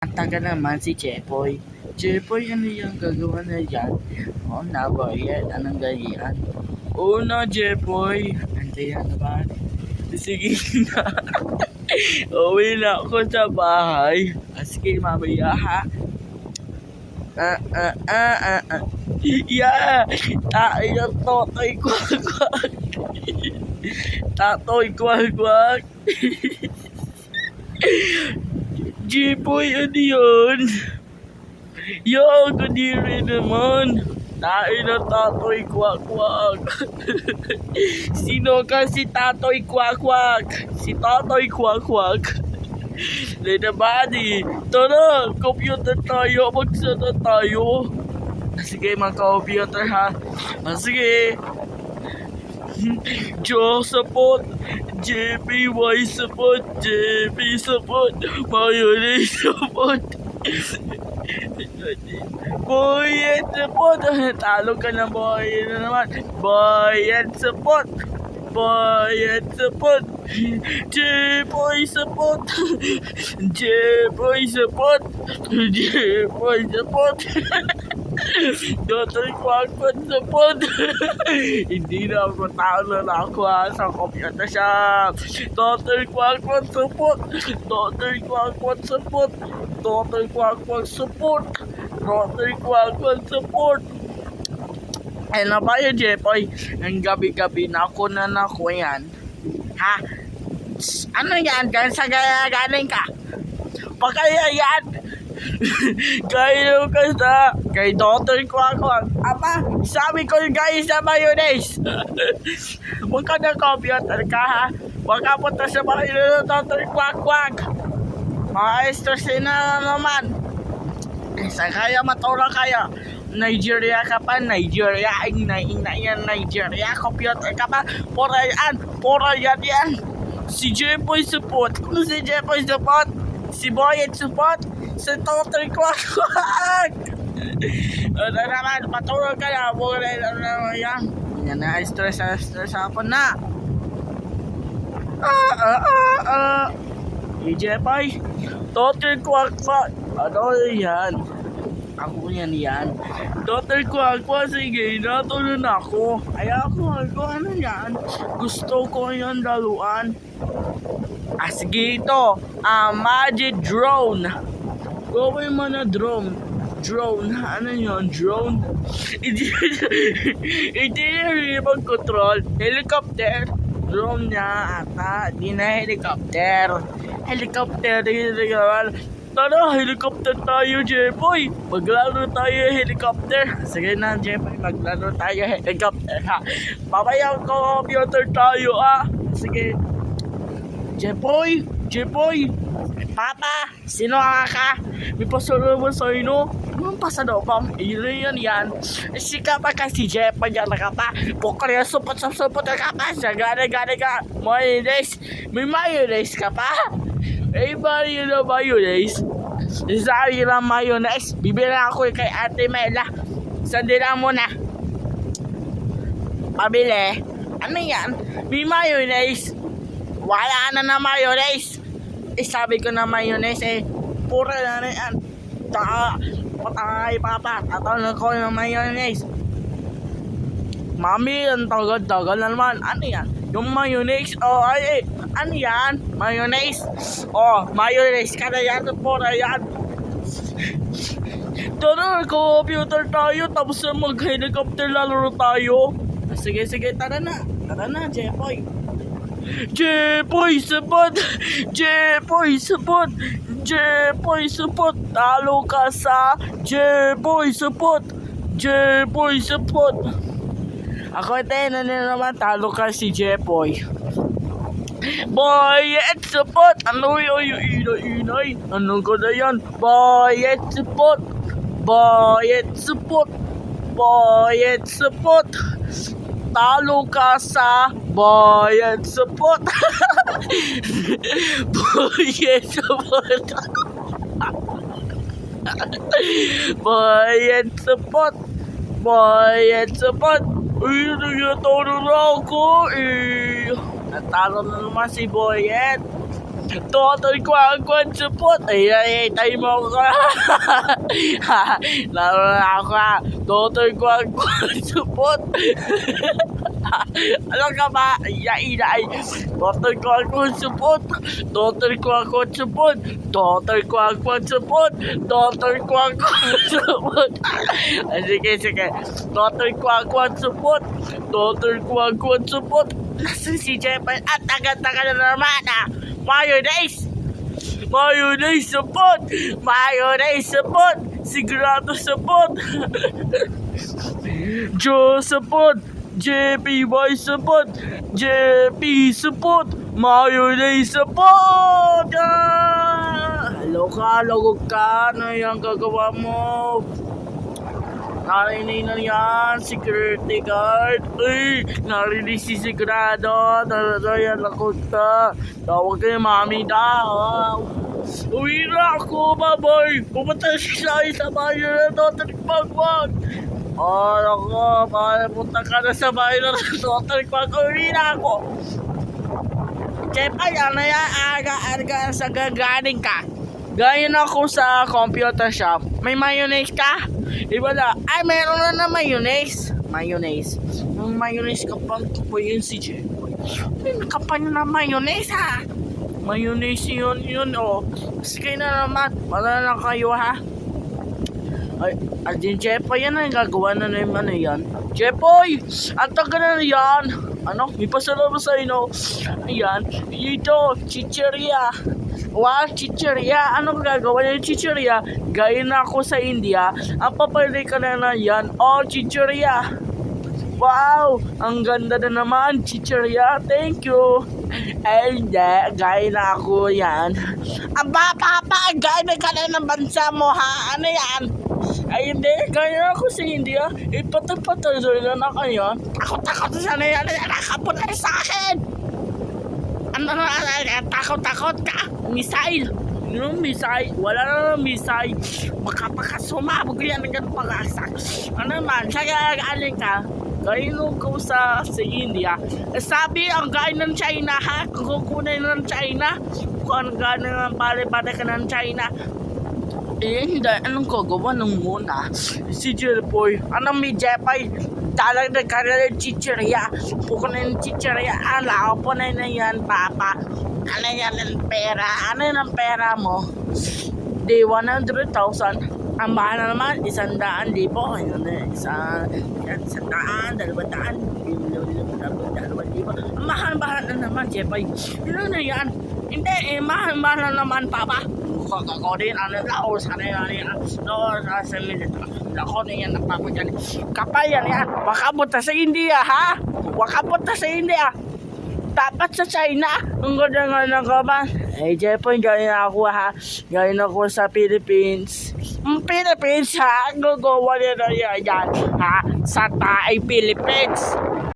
Ang taga naman si Jepoy. Jepoy, ano yung gagawa na yan? Oo na, Boyet. Anong ganyan? Oo na, Jepoy. Andiyan naman. Sige na. Uwi na ako sa bahay. Sige, mamaya ha. Yeah! Ay, ang totoy kwak-kwak. Tatoy kwak-kwak. Jepoy, ano yun? Yo, kadiri naman. Tain na tatoy kwak-kwak. Sino ka si tatoy kwak-kwak? Si tatoy kwak-kwak. Lena Buddy, tara, computer tayo, magsana tayo. Sige, mag-computer ha. Sige. Joe support, JPY support, JP support, Mayonnaise support. Boyet support. Talo ka na, boy. Ano naman? Boyet support. Boyet support. J-Boy support. J-Boy support. J-Boy support. Dr. Quackpot support. Hindi na ako talo na ako sa computer shop. Dr. Quackpot support. Dr. Quackpot support. Dr. Quackpot support. Dr. Quackpot support. Ay na ba yun, Jepoy? Ang gabi-gabi na ako yan. Ha? Ano yan? Sa galing ka? Pakaya yan? Kayo ka sa kay Dr. Quack-Quack. Ama, sabi ko guys sa mayonnaise. Huwag ka na computer ka ha. Huwag ka punta sa bahay ng Dr. Quack-Quack. Maestrosin na naman. Sa kaya matura kaya. Nigeria ka pa, Nigeria. Nigeria. Computer ka pa. Pura yan. Si Jepoy support. Ano si Jepoy support? Si Boyet support? Si Dr. Quack-Quack. Ano naman, matulog ka na. Yan na, stress ako na. Si Jepoy, Dr. Quack-Quack. Ano yan? Ako yan. Dr. Quack-Quack, sige, natulog na ako. Ano yan? Gusto ko yan daluan. Sige ito, magic drone. Gawin mo na drone. Ano yun? Drone? Hindi yung mag-control. Helicopter. Drone niya ata. Di na helicopter. Tara, helicopter tayo, Jepoy. Maglaro tayo helicopter. Sige na, Jepoy. Maglaro tayo helicopter, ha. Pabayang computer tayo, ha. Sige. Jepoy. Papa, sino ka? May pasalo mo sa ino? Anong pasado pa? Yan. Sika pa kasi Jepoy yan ka pa. Pukari supot ka pa. Gana ka. Mayonnaise. May mayonnaise ka pa? Bali na mayonnaise. Isari lang mayonnaise. Bibili ako kay Ate Mela. Sandi lang muna. Pabili. Ano yan? May mayonnaise. Wala na mayonnaise. Sabi ko na mayonnaise pura na yan. Patay papa. Tatanong ko ng mayonnaise. Mami, ang tagal na naman. Ano yan? Yung mayonnaise. Ano yan? Mayonnaise. Mayonnaise. Kada yan. Pura yan. Tara, computer tayo. Tapos mag-helicopter lalaro tayo. Sige. Tara na, Jepoy. Jepoy support. Talo ka sa Jepoy support. Ako na naman, talo ka si Jepoy. Boyet support. Ano yung inay? Ano ko na yan? Boyet support. Talo ka sa Boyet support. Boyet support. Nagtalo na ako. Natalo na naman si Boyet. Total Quack support. Ay, tayo mo ko. Laro na ako ha. Total Quack support. Ano ka ba? Ay. Total Quack support. Total Quack support. Total Quack support. Total Quack support. Sige. Total Quack support. Total Quack support. Nasaan si Jepay? At tagal-tagal na naman ah. Mayonnaise support. Mayonnaise support. Sigurado support. Joe support. JPY support. JP support. Mayonnaise support. Logog ka. Ano yung gagawa mo? Narinig na yan, security guard. Ay, narinig si Sigurado. Yan, lakot ka. Tawag kayo, mami daw. Uwi na ako, baboy. Pumunta siya sa bayo na Total Quack. Ako, punta ka na sa bayo na Total Quack. Uwi na ako. Jepay, ano yan? Aga sa gagaling ka. Gayon ako sa computer shop. May mayonnaise ka? Iba na. Ay, meron na mayonnaise. Yung mayonnaise kapag po yun si Jepay. Ay, nakapanyo na mayonnaise ha. Mayonnaise yun oh. Sige na naman. Wala na kayo ha. Ay, Arjen Jepay yan ang gagawa na naman ano yan. Jepay! Ang taga na yan. Ano? May pasalamat sa inyo. Ayan. Ito, chicheria. Wow, chicheria. Anong gagawa niya yung chicheria? Gaya na ako sa India. Ang papalay ka na yan. Oh, chicheria. Wow, ang ganda na naman, chicheria. Thank you. Hindi, gaya na ako yan. Aba, papa, gaya na ka na ng bansa mo, ha? Ano yan? Ay, hindi, gaya na ako sa India. Ipatag-patag na kayo. Takot sana yan. Nakapot na sa akin. Takot ka? Missile. Yung missile, wala na missile. Baka sumabog yan ng ganun pag-asak. Ano naman, siya gagaling ka. Gayon ko sa India. Sabi, ang gayon ng China ha. Kung kukunin ng China. Kung ang gayon ng pare-pare ka ng China. Hindi, anong gagawa nung muna? Si Jepay, anong may Jepay? Talag na kanila ng chicheria. Pukunin ng chicheria. Alaw po na yan, papa. Ano yan ng pera? Ano yan ang pera mo? Di 100,000. Ang mahal na naman, 100,000. Isang 100, 200, 200,000. Ang mahal na naman, Jepay. Ano na yan? Hindi, mahal na naman, papa. Kakakodin, ano, laos, ano yan, laos, sa military. Lako na yan, napapagyan. Kapal yan, wakapunta sa India, ha? Wakapunta sa India. Dapat sa China. Ang ganda nga ng kaman. Eh, Jepay, gawin ako, ha? Gawin ako sa Philippines. Philippines, ha? Gagawa nila yan, ha? Sa Thai, Philippines.